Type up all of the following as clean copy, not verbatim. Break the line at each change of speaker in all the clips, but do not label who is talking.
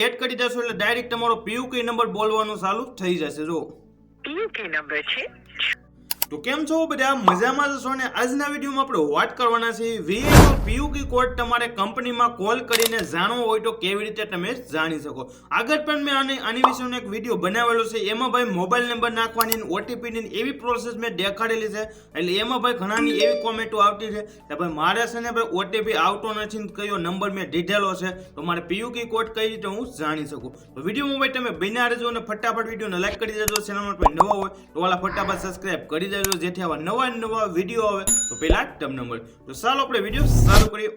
Add કરી દેશો એટલે ડાયરેક્ટ તમારો પીયુકે નંબર બોલવાનું ચાલુ થઈ જશે. જો
પીયુકે નંબર છે.
તો કેમ છો બધા, મજામાં જશો ને? આજના વિડીયોમાં આપણે વાત કરવાના છે વીઆઈ નો પીયુકે કોડ તમારે કંપનીમાં કોલ કરીને જાણવો હોય તો કેવી રીતે તમે જાણી શકો. આગળ પણ મેં આની વિશેનો એક વિડીયો બનાવેલો છે. એમાં ભાઈ મોબાઈલ નંબર નાખવાની ઓટીપી ની એવી પ્રોસેસ મેં દેખાડેલી છે. એટલે એમાં ભાઈ ઘણાની એવી કોમેન્ટો આવતી છે કે ભાઈ મારે છે ને ભાઈ ઓટીપી આવતો નથી, કયો નંબર મેં દીધેલો છે તો મારે પીયુકે કોડ કઈ રીતે હું જાણી શકું. તો વિડીયોમાં ભાઈ તમે બન્યા રહેજો અને ફટાફટ વિડીયોને લાઈક કરી દેજો. ચેનલમાં કોઈ નવા હોય તો વાલા ફટાફટ સબસ્ક્રાઇબ કરી દેજો, જેથી આવા નવા વિડીયો આવે તો પહેલા તમને મળે. તો ચાલો આપણે વિડીયો ચાલુ કરીએ.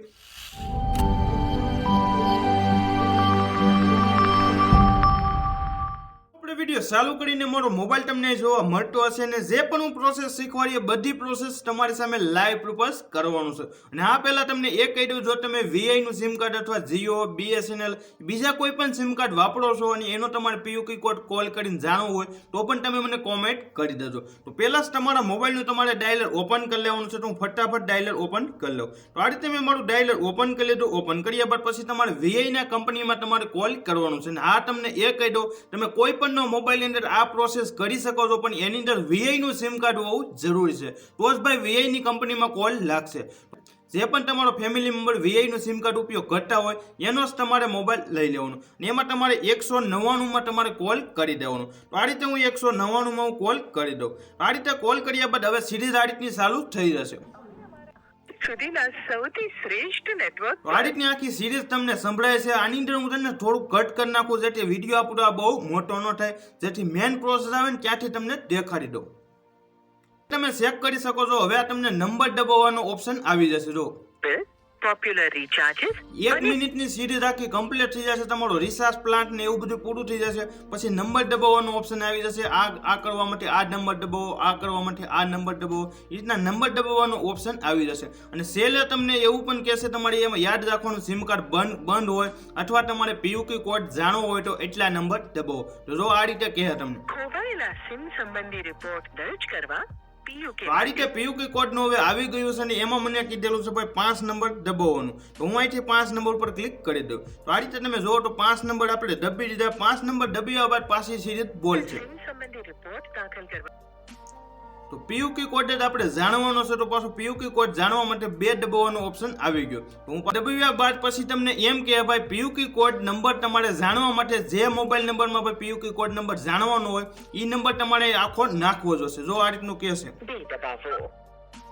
વિડીયો ચાલુ કરીને મારો મોબાઈલ તમને જોવા મળતો હશે ને જે પણ હું પ્રોસેસ શીખવાડીએ બધી પ્રોસેસ તમારી સામે લાઈવ પ્રૂફ કરવાનું છે. અને આ પહેલા તમને એ કહી દઉં, જો તમે વીઆઈ નું સિમ કાર્ડ અથવા જીઓ, બીએસએનએલ બીજા કોઈ પણ સિમ કાર્ડ વાપરો છો અને એનો તમારે પીયુકે કોડ કોલ કરીને જાણવું હોય તો પણ તમે મને કોમેન્ટ કરી દેજો. તો પહેલા જ તમારા મોબાઈલનું તમારે ડાયલર ઓપન કરી લેવાનું છે. તો હું ફટાફટ ડાયલર ઓપન કરી લઉં. તો આ રીતે મેં મારું ડાયલર ઓપન કરી લીધું. ઓપન કર્યા બાદ પછી તમારે વીઆઈ ના કંપનીમાં તમારે કોલ કરવાનું છે. અને આ તમને એ કહી દઉં, તમે કોઈ પણ મોબાઈલ ની અંદર આ પ્રોસેસ કરી શકો છો, પણ એની અંદર વીઆઈ નું સિમ કાર્ડ હોવું જરૂરી છે. તો જ ભાઈ વીઆઈ ની કંપનીમાં કોલ લાગશે. જે પણ તમારો ફેમિલી મેમ્બર વીઆઈ નું સિમ કાર્ડ ઉપયોગ કરતા હોય એનો જ તમારે મોબાઈલ લઈ લેવાનો. અને એમાં તમારે 199 માં તમારે કોલ કરી દેવાનો. તો આ રીતે હું 199 માં કોલ કરી દઉં. આ રીતે કોલ કર્યા બાદ હવે સિરીઝ આ રીતની ચાલુ થઈ જશે.
સુધીના સૌથી શ્રેષ્ઠ નેટવર્ક.
આ રીતની આખી સિરીઝ તમને સંભળાય છે. આની અંદર હું તમને થોડું કટ કરી નાખું જેથી વિડીયો આપણો બહુ મોટો ન થાય, જેથી મેઇન પ્રોસેસ આવે ને ત્યાંથી તમને દેખાડી દઉં. તમે ચેક કરી શકો છો. હવે આ તમને નંબર દબાવવાનો ઓપ્શન આવી જશે. જો
પોપ્યુલર રિચાર્જીસ
1 મિનિટની સિરીઝ આખી કમ્પ્લીટ થઈ જશે. તમારો રિચાર્જ પ્લાન્ટ ને એવું બધું પૂરું થઈ જશે. પછી નંબર દબાવવાનો ઓપ્શન આવી જશે. આ કરવા માટે આ નંબર દબાવો, આ કરવા માટે આ નંબર દબાવો. એ રીતના નંબર દબાવવાનો ઓપ્શન આવી જશે. અને સેલે તમને એવું પણ કહેશે તમારે એમાં યાદ રાખવાનું સિમ કાર્ડ બંધ હોય અથવા તમારે પીયુકે કોડ જાણવો હોય તો એટલા નંબર દબાવો. તો જો આ રીતે કહે તમને
ખોવાયેલા સિમ સંબંધી રિપોર્ટ દર્જ કરવા
આ રીતે પીયુકે કોડ નો હવે આવી ગયું છે. ને એમાં મને કીધેલું છે ભાઈ 5 નંબર દબાવવાનું. તો હું અહીંથી 5 નંબર પર ક્લિક કરી દઉં. તો આ રીતે તમે જોવો તો 5 નંબર આપણે દબી દીધા. 5 નંબર દબ્યા બાદ પાછી સિરીઝ બોલ છે.
સંબંધી રિપોર્ટ દાખલ કરવા.
તો પીયુકે કોડ જ આપણે જાણવાનો છે. તો પાછું પીયુકે કોડ જાણવા માટે 2 દબાવવાનો ઓપ્શન આવી ગયો. તો હું દબાવ્યા બાદ પછી તમને એમ કે ભાઈ પીયુકે કોડ નંબર તમારે જાણવા માટે જે મોબાઈલ નંબરમાં ભાઈ પીયુકે કોડ નંબર જાણવાનો હોય એ નંબર તમારે આખો નાખવો જોશે. જો આ રીતનું કહેશે.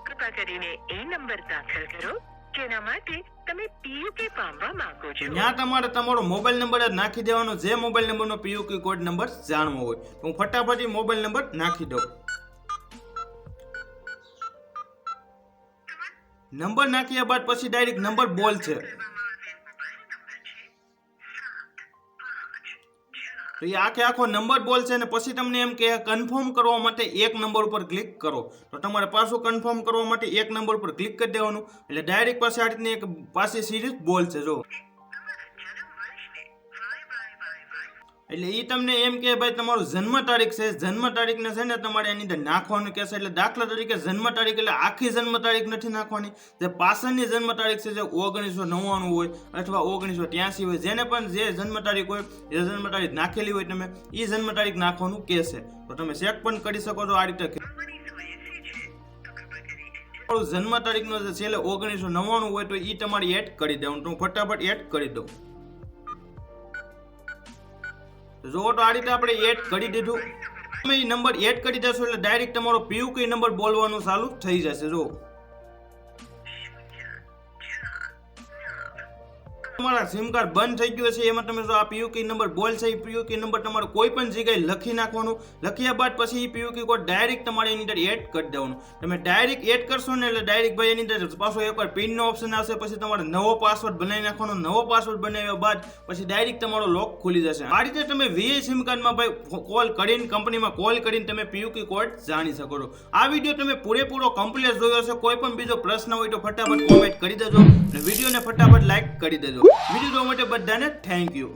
કૃપા કરીને એ નંબર દાખલ કરો જેના માટે તમે પીયુકે પામવા માંગો છો.
ત્યાં તમારે તમારો મોબાઈલ નંબર જ નાખી દેવાનો, જે મોબાઈલ નંબરનો પીયુકે કોડ નંબર જાણવો હોય. તો હું ફટાફટ મોબાઈલ નંબર નાખી દઉં. નંબર નાખ્યા બાદ પછી ડાયરેક્ટ નંબર બોલ છે. તો એ આખો નંબર બોલ છે. અને પછી તમને એમ કે કન્ફર્મ કરવા માટે એક નંબર ઉપર ક્લિક કરો. તો તમારે પાછું કન્ફર્મ કરવા માટે એક નંબર ઉપર ક્લિક કરી દેવાનું. એટલે ડાયરેક્ટ પાછી આ રીતની એક પાછી સિરીઝ બોલ છે. જો એટલે એ તમને એમ કે ભાઈ તમારું જન્મ તારીખ છે, જન્મ તારીખને છે ને તમારે એની અંદર નાખવાનું કહેશે. એટલે દાખલા તરીકે જન્મ તારીખ એટલે આખી જન્મ તારીખ નથી નાખવાની. જે પાછળની જન્મ તારીખ છે, જે 1999 હોય અથવા 1983 હોય, જેને પણ જે જન્મ તારીખ હોય, જે જન્મ તારીખ નાખેલી હોય તમે એ જન્મ તારીખ નાખવાનું કહેશે. તો તમે ચેક પણ કરી શકો છો. આ રીતે જન્મ તારીખનો જે છેલ્લે 1999 હોય તો એ તમારે એડ કરી દેવાનું. તો હું ફટાફટ એડ કરી દઉં. જો તો આ રીતે આપણે એડ કરી દીધું. તમે એ નંબર એડ કરી દેશો એટલે ડાયરેક્ટ તમારો પીયુકે નંબર બોલવાનું ચાલુ થઈ જશે. જો તમારા સિમ કાર્ડ બંધ થઈ ગયું છે એમાં તમે જો આ પીયુકે નંબર બોલ છે, એ પીયુકે નંબર તમારે કોઈ પણ જગ્યાએ લખી નાખવાનું. લખ્યા બાદ પછી એ પીયુકે કોડ ડાયરેક્ટ તમારે એની અંદર એડ કરી દેવાનું. તમે ડાયરેક્ટ એડ કરશો ને એટલે ડાયરેક્ટ ભાઈ એની અંદર પાછો એકવાર પિન નો ઓપ્શન આવશે. પછી તમારે નવો પાસવર્ડ બનાવી નાખવાનો. નવો પાસવર્ડ બનાવ્યા બાદ પછી ડાયરેક્ટ તમારો લોક ખુલી જશે. આ રીતે તમે વીઆઈ સિમ કાર્ડમાં ભાઈ કોલ કરીને કંપનીમાં કોલ કરીને તમે પીયુકે કોડ જાણી શકો છો. આ વિડીયો તમે પૂરેપૂરો કમ્પ્લીટ જોયો છે. કોઈ પણ બીજો પ્રશ્ન હોય તો ફટાફટ કોમેન્ટ કરી દેજો અને વિડીયોને ફટાફટ લાઈક કરી દેજો. વિડીયો જોવા માટે બધાને થેન્ક યુ.